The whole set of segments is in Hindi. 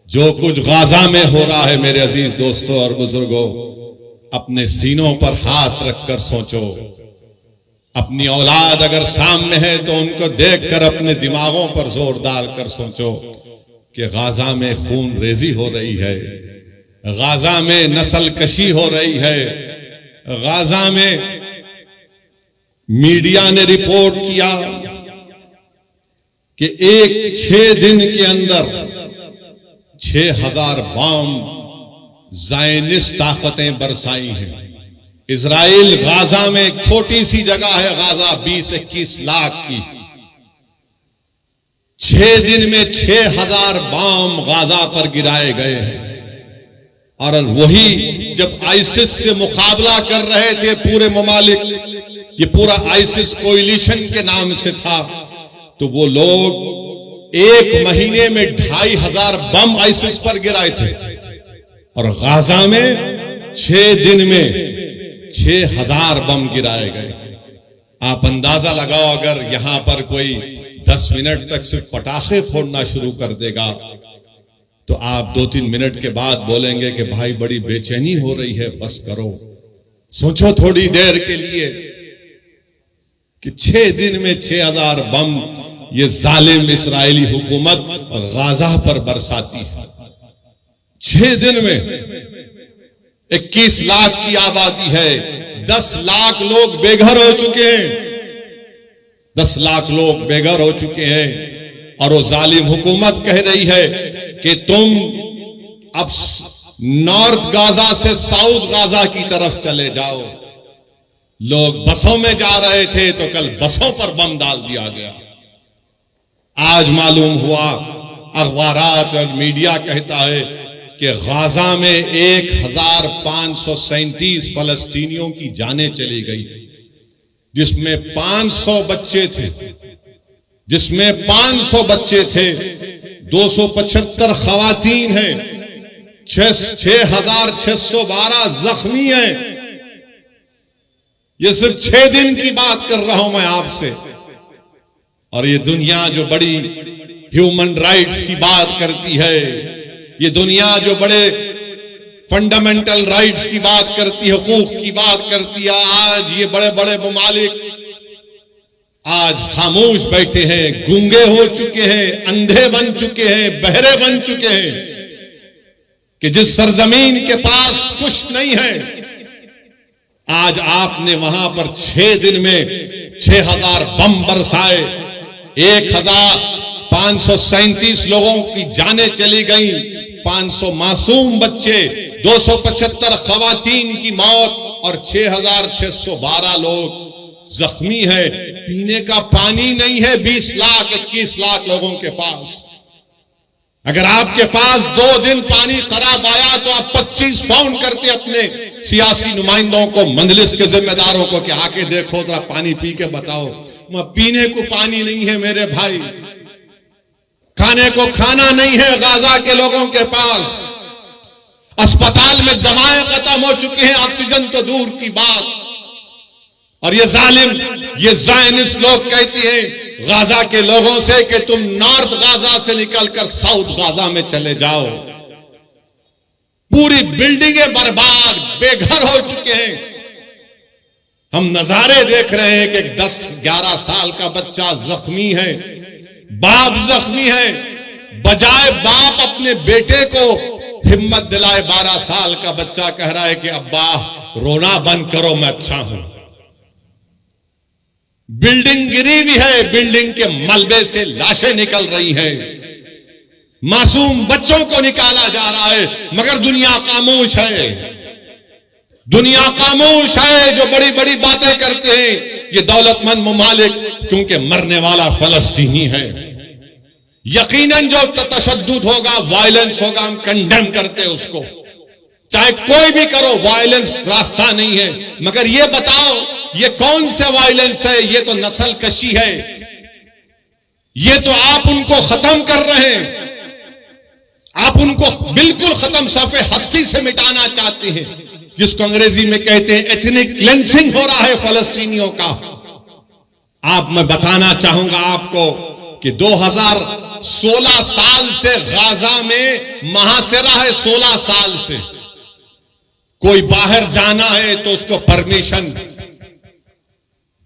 जो कुछ गाजा में हो रहा है मेरे अजीज दोस्तों और बुजुर्गों, अपने सीनों पर हाथ रखकर सोचो। अपनी औलाद अगर सामने है तो उनको देखकर अपने दिमागों पर जोर डालकर सोचो कि गाजा में खून रेजी हो रही है, गाजा में नस्ल कशी हो रही है, गाजा में मीडिया ने रिपोर्ट किया कि 6 दिन के अंदर 6000 बम ज़ायनिस्ट ताकतें बरसाई हैं। इजराइल गाजा में एक छोटी सी जगह है, गाजा 20-21 लाख की, 6 दिन में 6000 बम गाजा पर गिराए गए हैं। और वही जब आइसिस से मुकाबला कर रहे थे पूरे ममालिक, ये पूरा आइसिस कोएलिशन के नाम से था, तो वो लोग 1 महीने में 2500 बम आइसिस पर गिराए थे और गाजा में 6 दिन में 6000 बम गिराए गए। आप अंदाजा लगाओ, अगर यहां पर कोई 10 मिनट तक सिर्फ पटाखे फोड़ना शुरू कर देगा तो आप 2-3 मिनट के बाद बोलेंगे कि भाई बड़ी बेचैनी हो रही है, बस करो। सोचो थोड़ी देर के लिए कि 6 दिन में 6000 बम ये जालिम इस्राएली हुकूमत गाजा पर बरसाती है। 6 दिन में 21 लाख की आबादी है, 10 लाख लोग बेघर हो चुके हैं, 10 लाख लोग बेघर हो चुके हैं। और वो जालिम हुकूमत कह रही है कि तुम अब नॉर्थ गाजा से साउथ गाजा की तरफ चले जाओ। लोग बसों में जा रहे थे तो कल बसों पर बम डाल दिया गया। आज मालूम हुआ, अखबारात और मीडिया कहता है कि गाजा में 1537 फलस्तीनियों की जानें चली गई, जिसमें 500 बच्चे थे, 275 खवातीन हैं, 6612 जख्मी हैं। ये सिर्फ 6 दिन की बात कर रहा हूं मैं आपसे। और ये दुनिया जो बड़ी ह्यूमन राइट्स की बात करती है, ये दुनिया जो बड़े फंडामेंटल राइट्स की बात करती है, हुकूक की बात करती है, आज ये बड़े बड़े ममालिक आज खामोश बैठे हैं, गूंगे हो चुके हैं, अंधे बन चुके हैं, बहरे बन चुके हैं कि जिस सरजमीन के पास कुछ नहीं है, आज आपने वहां पर 6 दिन में 6000 बम बरसाए, 1537 लोगों की जानें चली गई, 500 मासूम बच्चे, 275 खवातीन की मौत और 6612 लोग जख्मी है। पीने का पानी नहीं है 20 लाख 21 लाख लोगों के पास। अगर आपके पास 2 दिन पानी खराब आया तो आप 25 फोन करते अपने सियासी नुमाइंदों को, मंजलिस के जिम्मेदारों को कि आके देखो जरा पानी पी के बताओ। पीने को पानी नहीं है मेरे भाई, खाने को खाना नहीं है गाजा के लोगों के पास, अस्पताल में दवाएं खत्म हो चुकी हैं, ऑक्सीजन तो दूर की बात। और ये जालिम, ये ज़ायनिस्ट लोग कहती हैं गाजा के लोगों से कि तुम नॉर्थ गाजा से निकलकर साउथ गाजा में चले जाओ। पूरी बिल्डिंगें बर्बाद, बेघर हो चुके हैं। हम नजारे देख रहे हैं कि 10-11 साल का बच्चा जख्मी है, बाप जख्मी है, बजाय बाप अपने बेटे को हिम्मत दिलाए, 12 साल का बच्चा कह रहा है कि अब्बा रोना बंद करो, मैं अच्छा हूं। बिल्डिंग गिरी हुई है, बिल्डिंग के मलबे से लाशें निकल रही हैं, मासूम बच्चों को निकाला जा रहा है, मगर दुनिया खामोश है। दुनिया खामोश है जो बड़ी बड़ी बातें करते हैं ये दौलतमंद ममालिक, क्योंकि मरने वाला फलस्तीनी है। यकीनन जो तशद्दुद होगा, वायलेंस होगा, हम कंडेम करते हैं उसको, चाहे कोई भी करो, वायलेंस रास्ता नहीं है। मगर ये बताओ ये कौन से वायलेंस है? ये तो नस्ल कशी है, ये तो आप उनको खत्म कर रहे हैं, आप उनको बिल्कुल खत्म, सफ़े हस्ती से मिटाना चाहते हैं, जिसको अंग्रेजी में कहते हैं एथनिक क्लेंसिंग हो रहा है फलस्तीनियों का। मैं बताना चाहूंगा आपको कि 2000 16 साल से गाजा में महासिरा है। 16 साल से कोई बाहर जाना है तो उसको परमिशन,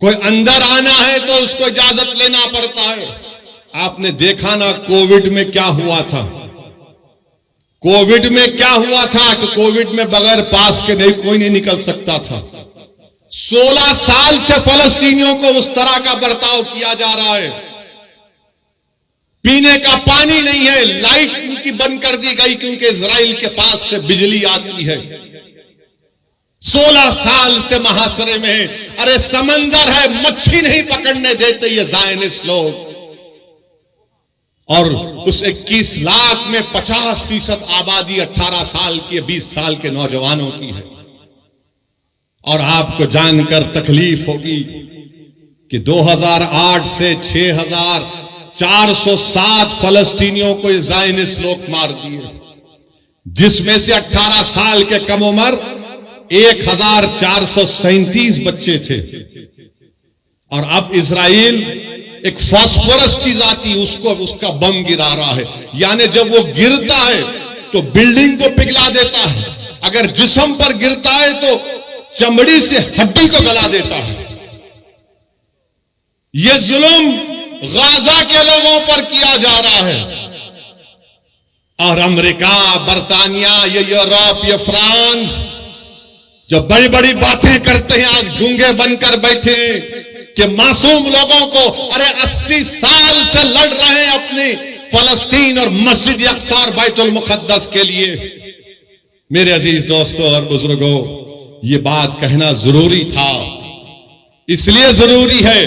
कोई अंदर आना है तो उसको इजाजत लेना पड़ता है। आपने देखा ना कोविड में क्या हुआ था। कोविड में क्या हुआ था कि कोविड में बगैर पास के नहीं कोई नहीं निकल सकता था। 16 साल से फलस्तीनियों को उस तरह का बर्ताव किया जा रहा है। पीने का पानी नहीं है, लाइट उनकी बंद कर दी गई क्योंकि इजराइल के पास से बिजली आती है। 16 साल से महासरे में है। अरे समंदर है, मच्छी नहीं पकड़ने देते ये ज़ायनिस्ट लोग। और उस 21 लाख में 50% आबादी 18 साल की, 20 साल के नौजवानों की है। और आपको जानकर तकलीफ होगी कि 2008 से 6407 फलस्तीनियों को ज़ायनिस्ट लोग मार दिए, जिसमें से 18 साल के कम उम्र 1437 बच्चे थे। और अब इजराइल एक फास्फोरस चीज आती उसका बम गिरा रहा है। यानी जब वो गिरता है तो बिल्डिंग को पिघला देता है, अगर जिस्म पर गिरता है तो चमड़ी से हड्डी को गला देता है। यह जुल्म गाजा के लोगों पर किया जा रहा है। और अमेरिका, बर्तानिया, ये यूरोप, ये फ्रांस जो बड़ी बड़ी बातें करते हैं, आज गूंगे बनकर बैठे हैं कि मासूम लोगों को, अरे 80 साल से लड़ रहे हैं अपनी फलस्तीन और मस्जिद अक्सा और बैतुल मुकद्दस के लिए। मेरे अजीज दोस्तों और बुजुर्गों, ये बात कहना जरूरी था। इसलिए जरूरी है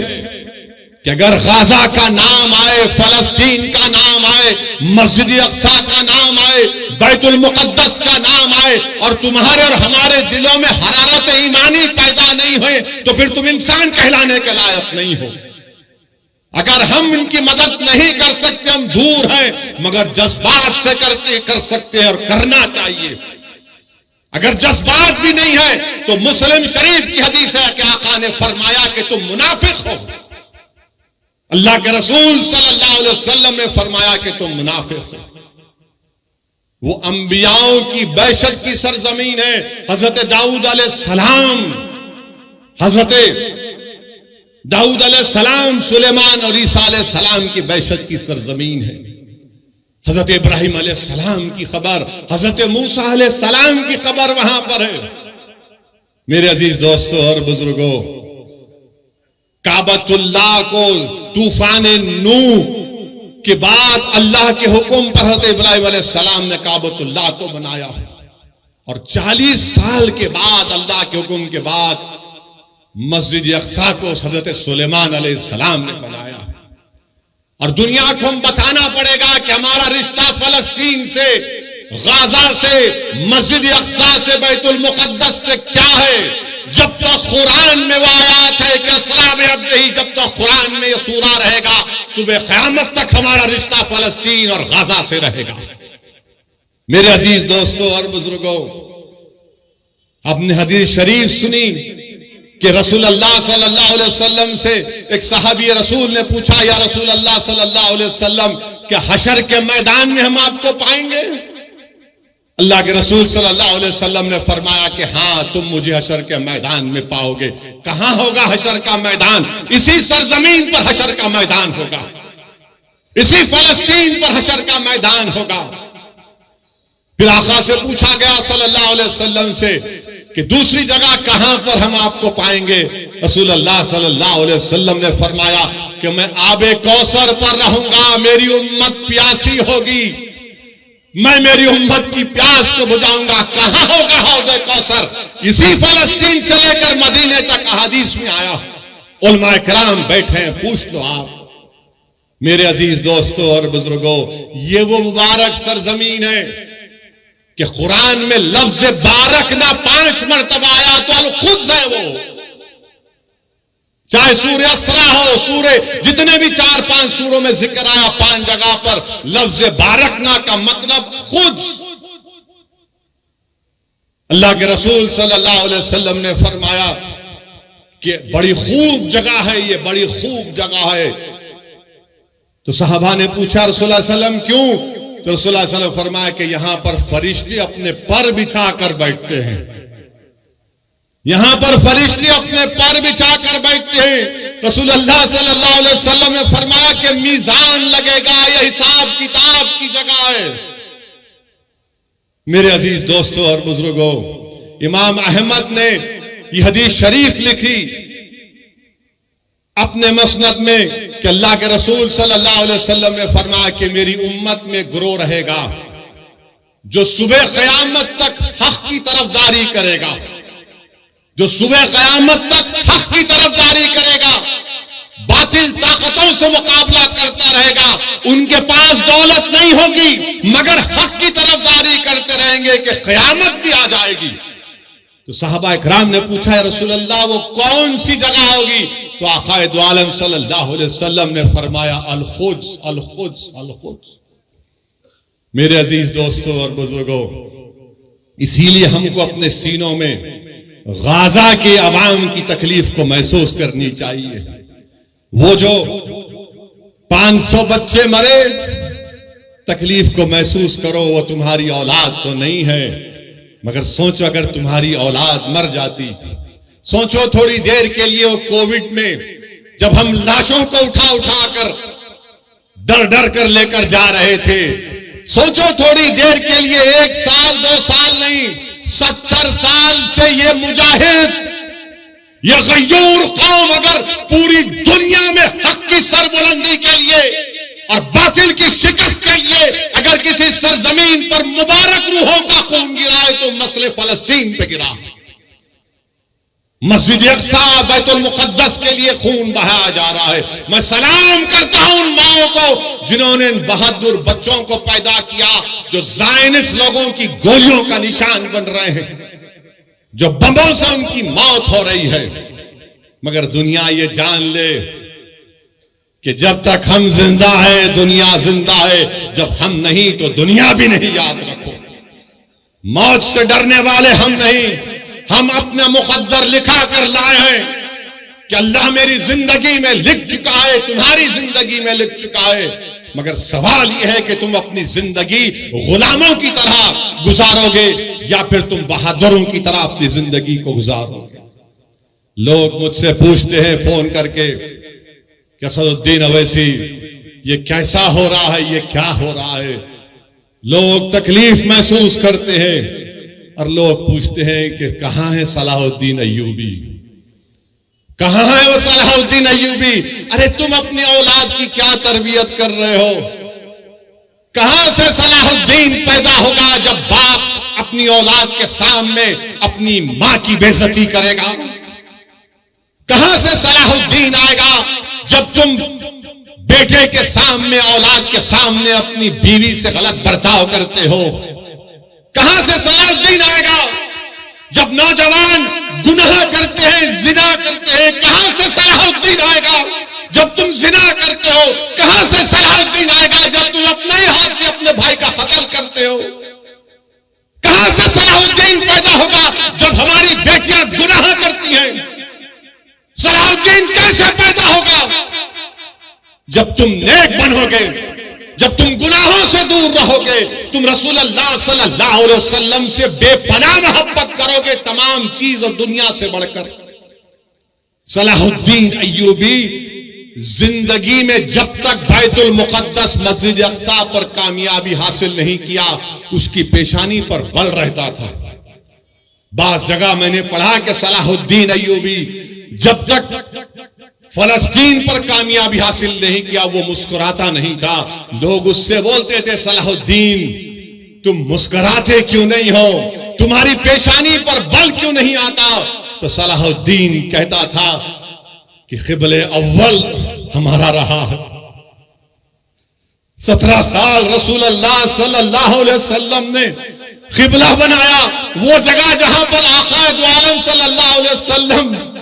कि अगर गाजा का नाम आए, फलस्तीन का नाम आए, मस्जिद अक्सा का नाम आए, बैतुल मुकद्दस का नाम आए और तुम्हारे और हमारे दिलों में हरारत ईमानी पैदा नहीं हुए तो फिर तुम इंसान कहलाने के लायक नहीं हो। अगर हम इनकी मदद नहीं कर सकते, हम दूर हैं, मगर जज्बात से कर सकते हैं और करना चाहिए। अगर जज्बात भी नहीं है तो मुस्लिम शरीफ की हदीस है कि आका ने फरमाया कि तुम मुनाफिक हो। अल्लाह के रसूल सल्लल्लाहु अलैहि वसल्लम ने फरमाया कि तुम मुनाफिक हो। वो अंबियाओं की बैशत की सरजमीन है। हजरत दाऊद अलैहिस्सलाम, सुलेमान और ईसा अलैहिस्सलाम की बैशत की सरजमीन है। हजरत इब्राहिम अलैहिस्सलाम की खबर, हजरत मूसा अलैहिस्सलाम की खबर वहां पर है। मेरे अजीज दोस्तों और बुजुर्गों, काबतुल्लाह को तूफान नूह के बाद अल्लाह के हुक्म पर हजरत इब्राहिम अलैहिस्सलाम ने काबतुल्लाह को बनाया और 40 साल के बाद अल्लाह के हुक्म के बाद मस्जिद अक्सा को हजरत सुलेमान अलैहिस्सलाम ने बनाया। और दुनिया को हम बताना पड़ेगा कि हमारा रिश्ता फलस्तीन से, गाजा से, मस्जिद अक्सा से, बैतुल मुकद्दस से क्या है। जब तक कुरान में वो आयात है कि असरा में अब नहीं, जब तक कुरान में ये सूरा रहेगा, सुबह क़यामत तक हमारा रिश्ता फलस्तीन और गाजा से रहेगा। मेरे अजीज दोस्तों और बुजुर्गों, आपने हदीस शरीफ सुनी कि रसूलुल्लाह सल्लल्लाहु अलैहि वसल्लम से एक सहाबी रसूल ने पूछा, या रसूलुल्लाह सल्लल्लाहु अलैहि वसल्लम, क्या हशर के मैदान में हम आपको पाएंगे? अल्लाह के रसूल सल्लल्लाहु अलैहि वसल्लम ने फरमाया कि हाँ, तुम मुझे हशर के मैदान में पाओगे। कहां होगा हशर का मैदान? इसी सरजमीन पर हशर का मैदान होगा, इसी फलस्तीन पर हशर का मैदान होगा। फिर आका से पूछा गया सल्लल्लाहु अलैहि वसल्लम से कि दूसरी जगह कहां पर हम आपको पाएंगे? रसूलुल्लाह सल्लल्लाहु अलैहि वसल्लम ने फरमाया कि मैं आबे कौसर पर रहूंगा, मेरी उम्मत प्यासी होगी, मैं मेरी उम्मत की प्यास को बुझाऊंगा। कहां होगा हौज़े कौसर? इसी फलस्तीन से लेकर मदीने तक अहादीस में आया। उलमाए किराम बैठे हैं, पूछ लो आप। मेरे अजीज दोस्तों और बुजुर्गों, ये वो मुबारक सरजमीन है कि कुरान में लफ्ज बारक ना 5 मरतबा आया तो खुद है वो। चाहे सूर्य असरा हो, सूर्य जितने भी 4-5 सूरों में जिक्र आया, 5 जगह पर लफ्ज बारकना का मतलब खुद। अल्लाह के रसूल सल्लल्लाहु अलैहि वसल्लम ने फरमाया कि बड़ी खूब जगह है, ये बड़ी खूब जगह है। तो साहबा ने पूछा रसूलुल्लाह सल्लल्लाहु अलैहि वसल्लम क्यों? तो रसूलुल्लाह सल्लल्लाहु अलैहि वसल्लम फरमाया कि यहां पर फरिश्ते अपने पर बिछा कर बैठते हैं, यहां पर फरिश्ते अपने पर बिछा कर बैठते हैं। रसूलुल्लाह सल्लल्लाहु अलैहि वसल्लम ने फरमाया कि मीजान लगेगा, यह हिसाब किताब की जगह है। मेरे अजीज दोस्तों और बुजुर्गों, इमाम अहमद ने यह हदीस शरीफ लिखी अपने मसनद में कि अल्लाह के रसूल सल्लल्लाहु अलैहि वसल्लम ने फरमाया कि मेरी उम्मत में गिरोह रहेगा जो सुबह क़यामत तक हक की तरफदारी करेगा, जो सुबह क़यामत तक हक की तरफदारी करेगा, बातिल ताकतों से मुकाबला करता रहेगा। उनके पास दौलत नहीं होगी मगर हक की तरफदारी करते रहेंगे कि क़यामत भी आ जाएगी। तो साहबा इकराम ने पूछा, रसूलल्लाह वो कौन सी जगह होगी? तो आक़ाए दो आलम सल्लल्लाहु अलैहि वसल्लम ने फरमाया, अल खुद्स, अल खुद्स, अल खुद्स। मेरे अजीज दोस्तों और बुजुर्गों, इसीलिए हमको अपने सीनों में गाजा के अवाम की तकलीफ को महसूस करनी चाहिए। वो जो 500 बच्चे मरे, तकलीफ को महसूस करो। वो तुम्हारी औलाद तो नहीं है, मगर सोचो अगर तुम्हारी औलाद मर जाती। सोचो थोड़ी देर के लिए वो कोविड में जब हम लाशों को उठा उठा कर डर डर कर लेकर जा रहे थे, सोचो थोड़ी देर के लिए, 1 साल 2 साल नहीं, 70 साल से ये मुजाहिद, ये गय्यूर कौम अगर पूरी दुनिया में हक की सरबुलंदी के लिए और बातिल की शिकस्त के लिए अगर किसी सरजमीन पर मुबारक रूहों का खून गिरा है तो मसले फलस्तीन पे गिरा। मस्जिद अक्सा, बैतुल मुक़द्दस के लिए खून बहाया जा रहा है। मैं सलाम करता हूं उन माओं को जिन्होंने इन बहादुर बच्चों को पैदा किया, जो ज़ायनिस्ट लोगों की गोलियों का निशान बन रहे हैं, जो बमों से उनकी मौत हो रही है। मगर दुनिया ये जान ले कि जब तक हम जिंदा है दुनिया जिंदा है, जब हम नहीं तो दुनिया भी नहीं। याद रखो, मौत से डरने वाले हम नहीं, हम अपना मुकद्दर लिखा कर लाए हैं कि अल्लाह मेरी जिंदगी में लिख चुका है, तुम्हारी जिंदगी में लिख चुका है। मगर सवाल यह है कि तुम अपनी जिंदगी गुलामों की तरह गुजारोगे या फिर तुम बहादुरों की तरह अपनी जिंदगी को गुजारोगे। लोग मुझसे पूछते हैं फोन करके कि असदुद्दीन अवैसी ये कैसा हो रहा है, ये क्या हो रहा है। लोग तकलीफ महसूस करते हैं और लोग पूछते हैं कि कहां है सलाहुद्दीन अय्यूबी, कहां है वो सलाहुद्दीन अय्यूबी। अरे तुम अपनी औलाद की क्या तरबियत कर रहे हो? कहां से सलाहुद्दीन पैदा होगा जब बाप अपनी औलाद के सामने अपनी मां की बेइज्जती करेगा? कहां से सलाहुद्दीन आएगा जब तुम बेटे के सामने, औलाद के सामने अपनी बीवी से गलत बर्ताव करते हो? कहां से सलाहुद्दीन आएगा जब नौजवान गुनाह करते हैं, जिना करते हैं? कहां से सलाहुद्दीन आएगा जब तुम जिना करते हो? कहां से सलाहुद्दीन आएगा जब तुम अपने ही हाथ से अपने भाई का कत्ल करते हो? कहां से सलाहुद्दीन पैदा होगा जब हमारी बेटियां गुनाह करती हैं? सलाहुद्दीन कैसे पैदा होगा? जब तुम नेक बनोगे, जब तुम गुनाहों से दूर रहोगे, तुम रसूलुल्लाह सल्लल्लाहु अलैहि वसल्लम से बेपनाह मोहब्बत करोगे तमाम चीज और दुनिया से बढ़कर। सलाहुद्दीन अय्यूबी जिंदगी में जब तक बैतुल मुक़द्दस मस्जिद अक्सा पर कामयाबी हासिल नहीं किया, उसकी पेशानी पर बल रहता था। बास जगह मैंने पढ़ा कि सलाहुद्दीन अय्यूबी जब तक फलस्तीन पर कामयाबी हासिल नहीं किया वो मुस्कुराता नहीं था। लोग उससे बोलते थे, सलाहुद्दीन तुम मुस्कुराते क्यों नहीं हो, तुम्हारी पेशानी पर बल क्यों नहीं आता? तो सलाहुद्दीन कहता था कि क़िबले अव्वल हमारा रहा है। 17 साल रसूलुल्लाह सल्लल्लाहु अलैहि वसल्लम ने क़िबला बनाया, वो जगह जहां पर आक़ा दो आलम सल्लल्लाहु अलैहि वसल्लम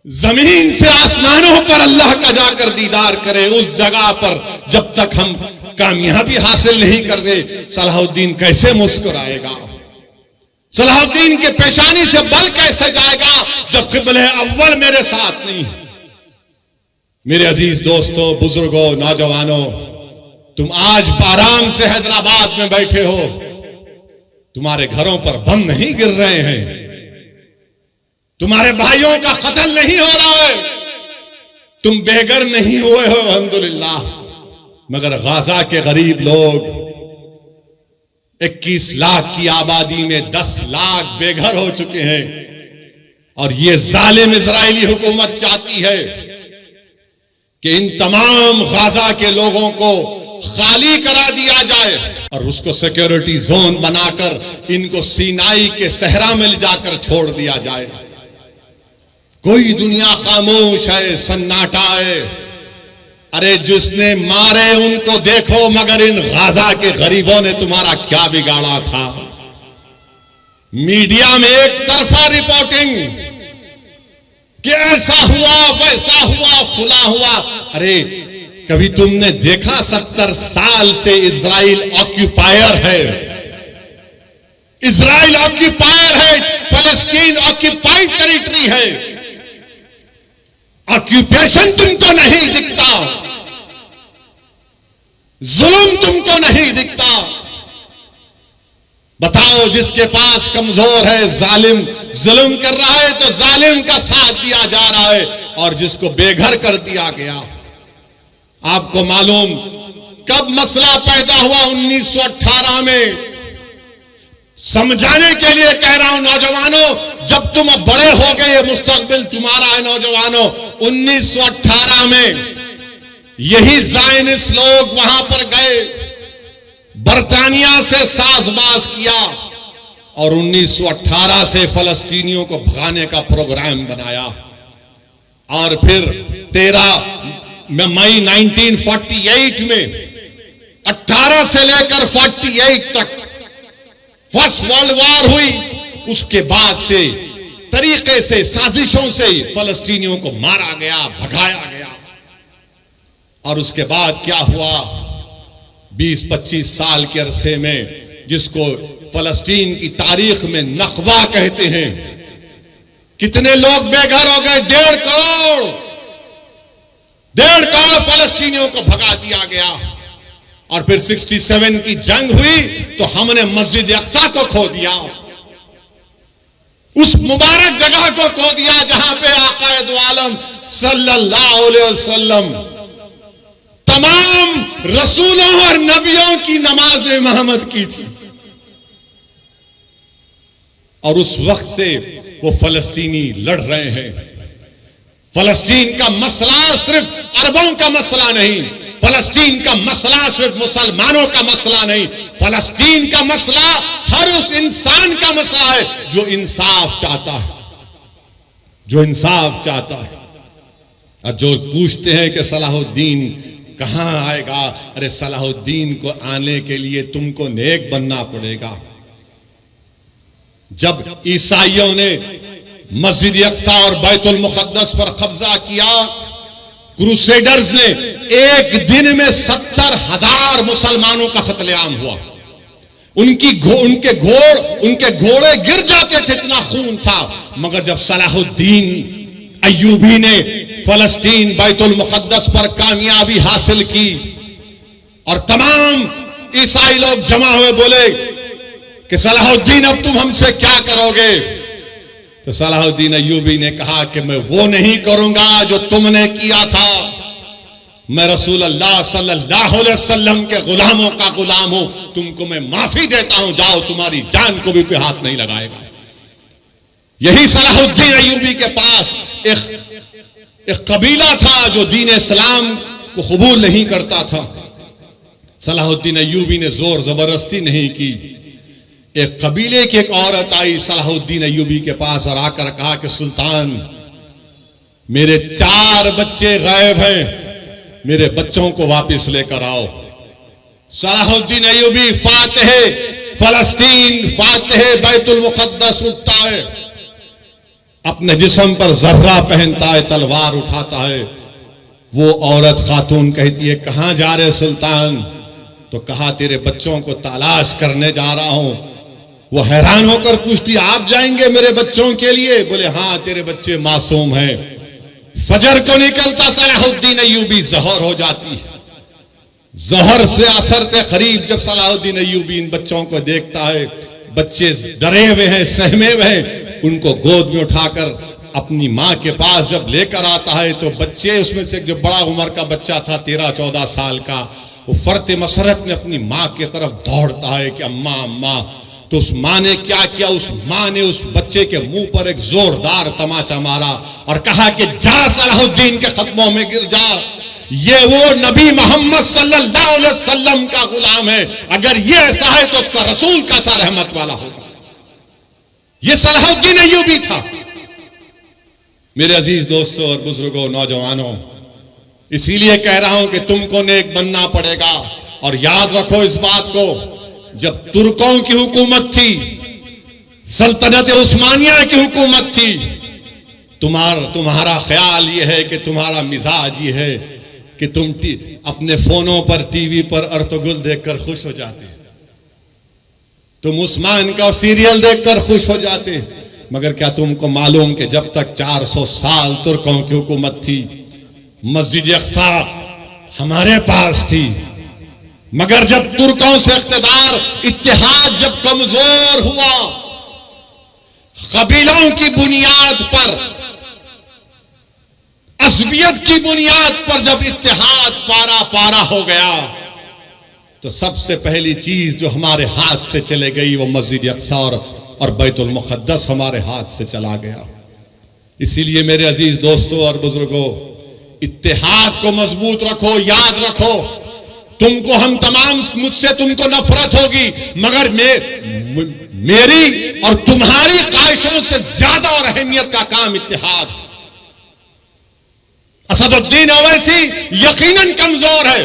जमीन से आसमानों पर अल्लाह का जाकर दीदार करे, उस जगह पर जब तक हम कामयाबी हासिल नहीं करते, सलाहुद्दीन कैसे मुस्कुराएगा? सलाहुद्दीन के पेशानी से बल कैसे जाएगा जब क़िबले अव्वल मेरे साथ नहीं है? मेरे अजीज दोस्तों, बुजुर्गों, नौजवानों, तुम आज आराम से हैदराबाद में बैठे हो, तुम्हारे घरों पर बम नहीं गिर रहे हैं, तुम्हारे भाइयों का कत्ल नहीं हो रहा है, तुम बेघर नहीं हुए हो अल्हम्दुलिल्लाह। मगर गाजा के गरीब लोग 21 लाख की आबादी में 10 लाख बेघर हो चुके हैं। और ये जालिम इजरायली हुकूमत चाहती है कि इन तमाम गाजा के लोगों को खाली करा दिया जाए और उसको सिक्योरिटी जोन बनाकर इनको सीनाई के सहरा में ले जाकर छोड़ दिया जाए। कोई दुनिया खामोश है, सन्नाटा है। अरे जिसने मारे उनको देखो, मगर इन गाजा के गरीबों ने तुम्हारा क्या बिगाड़ा था? मीडिया में एक तरफा रिपोर्टिंग कि ऐसा हुआ, वैसा हुआ, फुला हुआ। अरे कभी तुमने देखा 70 साल से इजराइल ऑक्यूपायर है, इजराइल ऑक्यूपायर है, फलस्तीन ऑक्यूपाइड टेरिटरी है। ऑक्यूपेशन तुमको नहीं दिखता, जुल्म तुमको नहीं दिखता। बताओ, जिसके पास कमजोर है, जालिम जुल्म कर रहा है तो जालिम का साथ दिया जा रहा है, और जिसको बेघर कर दिया गया। आपको मालूम कब मसला पैदा हुआ? 1918 में। समझाने के लिए कह रहा हूं नौजवानों, जब तुम अब बड़े हो गए, ये मुस्तकबिल तुम्हारा है नौजवानों। 1918 में यही ज़ायनिस्ट लोग वहां पर गए, बरतानिया से साजबाज किया और 1918 से फलस्तीनियों को भगाने का प्रोग्राम बनाया। और फिर 13 मई 1948 में 18 से लेकर 48 तक फर्स्ट वर्ल्ड वॉर हुई। उसके बाद से तरीके से, साजिशों से फलस्तीनियों को मारा गया, भगाया गया। और उसके बाद क्या हुआ? 20-25 साल के अरसे में, जिसको फलस्तीन की तारीख में नक्बा कहते हैं, कितने लोग बेघर हो गए? 1.5 करोड़ फलस्तीनियों को भगा दिया गया। और फिर 67 की जंग हुई तो हमने मस्जिद अक्सा को खो दिया, उस मुबारक जगह को खो दिया जहां पे आकाए दो आलम सल्लल्लाहु अलैहि वसल्लम तमाम रसूलों और नबियों की नमाज इमामत की थी। और उस वक्त से वो फलस्तीनी लड़ रहे हैं। फलस्तीन का मसला सिर्फ अरबों का मसला नहीं, फलस्तीन का मसला सिर्फ मुसलमानों का मसला नहीं, फलस्तीन का मसला हर उस इंसान का मसला है जो इंसाफ चाहता है, जो इंसाफ चाहता है। और जो पूछते हैं कि सलाहुद्दीन कहां आएगा? अरे सलाहुद्दीन को आने के लिए तुमको नेक बनना पड़ेगा। जब ईसाइयों ने मस्जिद अक्सा और बैतुल मुक़द्दस पर कब्जा किया, क्रूसेडर्स ने एक दिन में 70,000 मुसलमानों का कत्लेआम हुआ। उनके घोड़े गिर जाते थे, इतना खून था। मगर जब सलाहुद्दीन अय्यूबी ने फलस्तीन बैतुल मुक़द्दस पर कामयाबी हासिल की और तमाम ईसाई लोग जमा हुए, बोले कि सलाहुद्दीन अब तुम हमसे क्या करोगे? तो सलाहुद्दीन अय्यूबी ने कहा कि मैं वो नहीं करूंगा जो तुमने किया था। मैं रसूल अल्लाह सल्लल्लाहु अलैहि वसल्लम के गुलामों का गुलाम हूं, तुमको मैं माफी देता हूं, जाओ, तुम्हारी जान को भी कोई हाथ नहीं लगाएगा। यही सलाहुद्दीन अय्यूबी के पास एक कबीला था जो दीन इस्लाम को कबूल नहीं करता था। सलाहुद्दीन अय्यूबी ने जोर जबरदस्ती नहीं की। एक कबीले की एक औरत आई सलाहुद्दीन अय्यूबी के पास और आकर कहा कि सुल्तान, मेरे 4 बच्चे गायब हैं, मेरे बच्चों को वापस लेकर आओ। Salahuddin Ayyubi Fatih फलस्तीन, Fatih Betul मुक़द्दस उठता है, अपने जिस्म पर जर्रा पहनता है, तलवार उठाता है। वो औरत खातून कहती है, कहां जा रहे सुल्तान? तो कहा, तेरे बच्चों को तलाश करने जा रहा हूं। वो हैरान होकर पूछती, आप जाएंगे मेरे बच्चों के लिए? बोले, हां, तेरे बच्चे मासूम हैं। फजर को निकलता सलाहुद्दीन अय्यूबी जहर हो जाती है। जहर से असरते करीब जब सलाहुद्दीन अय्यूबी इन बच्चों को देखता है, बच्चे डरे हुए हैं, सहमे हुए हैं, उनको गोद में उठाकर अपनी माँ के पास जब लेकर आता है तो बच्चे उसमें से जो बड़ा उम्र का बच्चा था 13-14 साल का, वो फरते मसरत में अपनी माँ की तरफ दौड़ता है कि अम्मा अम्मा। तो उस माँ ने क्या किया, उस माँ ने उस बच्चे के मुंह पर एक जोरदार तमाचा मारा और कहा कि जा सलाहुद्दीन के कदमों में गिर जा, ये वो नबी मोहम्मद सल्लल्लाहु अलैहि वसल्लम का गुलाम है, अगर ये ऐसा है तो उसका रसूल कैसा रहमत वाला होगा। ये सलाहुद्दीन अय्यूबी था। मेरे अजीज दोस्तों और बुजुर्गों, नौजवानों, इसीलिए कह रहा हूं कि तुमको नेक बनना पड़ेगा। और याद रखो इस बात को, जब तुर्कों की हुकूमत थी, सल्तनत उस्मानिया की हुकूमत थी, तुम्हारा ख्याल यह है कि तुम्हारा मिजाज ये है कि तुम अपने फोनों पर, टीवी पर अर्तुगरुल देखकर खुश हो जाते, तुम उस्मान का सीरियल देखकर खुश हो जाते। मगर क्या तुमको मालूम कि जब तक 400 साल तुर्कों की हुकूमत थी, मस्जिद अक्सा हमारे पास थी, मगर जब तुर्कों से इख्तिदार, इत्तेहाद जब कमजोर हुआ, कबीलों की बुनियाद पर, असबियत की बुनियाद पर जब इत्तेहाद पारा पारा हो गया, तो सबसे पहली चीज जो हमारे हाथ से चले गई वो मस्जिद अक्सा और बैतुल मुक़द्दस हमारे हाथ से चला गया। इसीलिए मेरे अजीज दोस्तों और बुजुर्गों, इत्तेहाद को मजबूत रखो। याद रखो, तुमको हम तमाम, मुझसे तुमको नफरत होगी, मगर मेरी और तुम्हारी ख्वाहिशों से ज्यादा और अहमियत का काम इत्तेहाद है। असदुद्दीन ओवैसी यकीनन कमजोर है,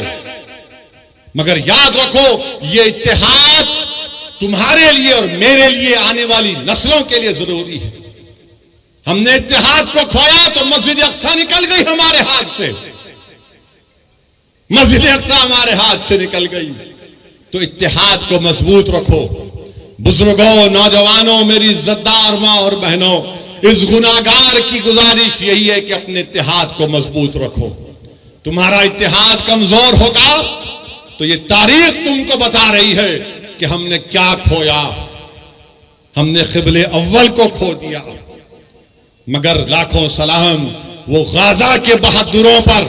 मगर याद रखो ये इत्तेहाद तुम्हारे लिए और मेरे लिए, आने वाली नस्लों के लिए जरूरी है। हमने इत्तेहाद को खोया तो मस्जिद अक्सा निकल गई हमारे हाथ से, मस्जिद अक्सा हमारे हाथ से निकल गई। तो इत्तेहाद को मजबूत रखो। बुजुर्गों, नौजवानों, मेरी इज्जतदार मां और बहनों, इस गुनाहगार की गुजारिश यही है कि अपने इत्तेहाद को मजबूत रखो। तुम्हारा इत्तेहाद कमजोर होगा तो ये तारीख तुमको बता रही है कि हमने क्या खोया। हमने क़िबले अव्वल को खो दिया। मगर लाखों सलाम वो गाजा के बहादुरों पर,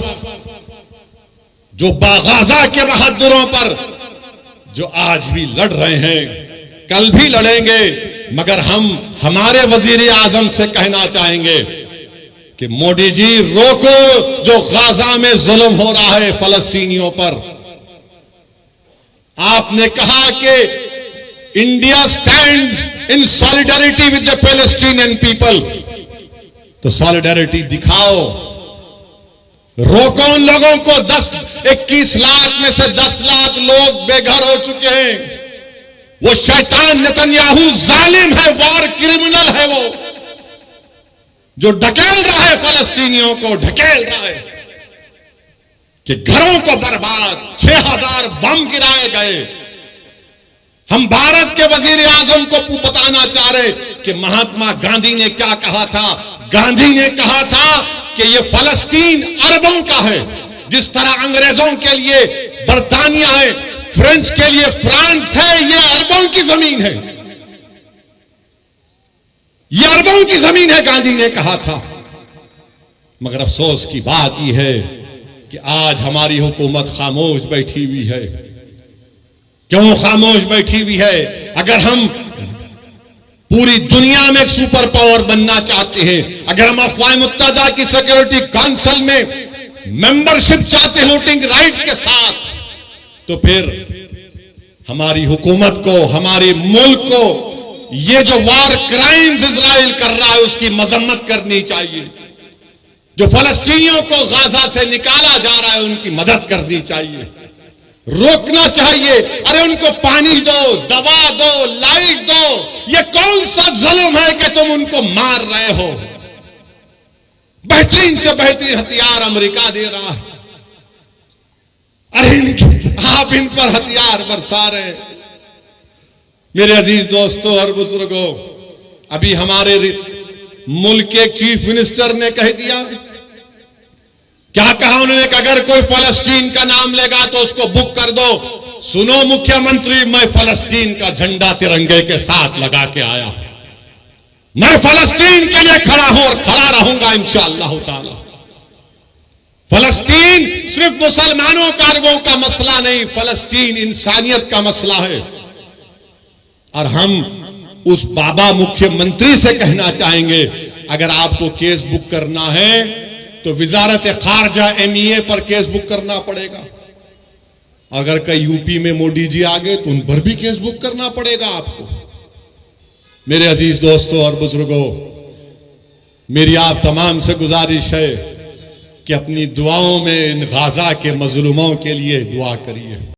जो गाजा के बहादुरों पर जो आज भी लड़ रहे हैं, कल भी लड़ेंगे। मगर हम हमारे वजीर आजम से कहना चाहेंगे कि मोदी जी रोको जो गाजा में जुल्म हो रहा है फलस्तीनियों पर। आपने कहा कि India stands in solidarity with the Palestinian people, तो सॉलिडारिटी दिखाओ। रोको उन लोगों को। 21 लाख में से 10 लाख लोग बेघर हो चुके हैं। वो शैतान नेतन्याहू जालिम है, वॉर क्रिमिनल है, वो जो ढकेल रहा है फलस्तीनियों को, ढकेल रहा है कि घरों को बर्बाद, 6000 बम गिराए गए। हम भारत के वजीर आजम को बताना चाह रहे कि महात्मा गांधी ने क्या कहा था। गांधी ने कहा था कि ये फलस्तीन अरबों का है। जिस तरह अंग्रेजों के लिए बरतानिया है, फ्रेंच के लिए फ्रांस है, ये अरबों की जमीन है, ये अरबों की जमीन है, गांधी ने कहा था। मगर अफसोस की बात यह है कि आज हमारी हुकूमत खामोश बैठी हुई है। क्यों खामोश बैठी हुई है? अगर हम पूरी दुनिया में एक सुपर पावर बनना चाहते हैं, अगर हम अक़वाम मुत्तहिदा की सिक्योरिटी काउंसिल में मेंबरशिप चाहते हैं वोटिंग राइट के साथ, तो फिर हमारी हुकूमत को, हमारे मुल्क को ये जो वॉर क्राइम्स इजराइल कर रहा है उसकी मजम्मत करनी चाहिए। जो फलस्तीनियों को गाजा से निकाला जा रहा है उनकी मदद करनी चाहिए, रोकना चाहिए। अरे उनको पानी दो, दवा दो, लाइट दो। ये कौन सा जुल्म है कि तुम उनको मार रहे हो? बेहतरीन से बेहतरीन हथियार अमेरिका दे रहा है, अरे आप इन पर हथियार बरसा रहे। मेरे अजीज दोस्तों और बुजुर्गों, अभी हमारे मुल्क के चीफ मिनिस्टर ने कह दिया क्या कहा उन्होंने कि अगर कोई फलस्तीन का नाम लेगा तो उसको बुक कर दो। सुनो मुख्यमंत्री, मैं फलस्तीन का झंडा तिरंगे के साथ लगा के आया हूं। मैं फलस्तीन के लिए खड़ा हूं और खड़ा रहूंगा इंशाअल्लाह ताला। फलस्तीन सिर्फ मुसलमानों का अरबों का मसला नहीं, फलस्तीन इंसानियत का मसला है। और हम उस बाबा मुख्यमंत्री से कहना चाहेंगे, अगर आपको केस बुक करना है तो विजारत खारजा MEA पर केस बुक करना पड़ेगा। अगर कई यूपी में मोदी जी आ गए तो उन पर भी केस बुक करना पड़ेगा आपको। मेरे अजीज दोस्तों और बुजुर्गों, मेरी आप तमाम से गुजारिश है कि अपनी दुआओं में इन गाजा के मजलूमों के लिए दुआ करिए।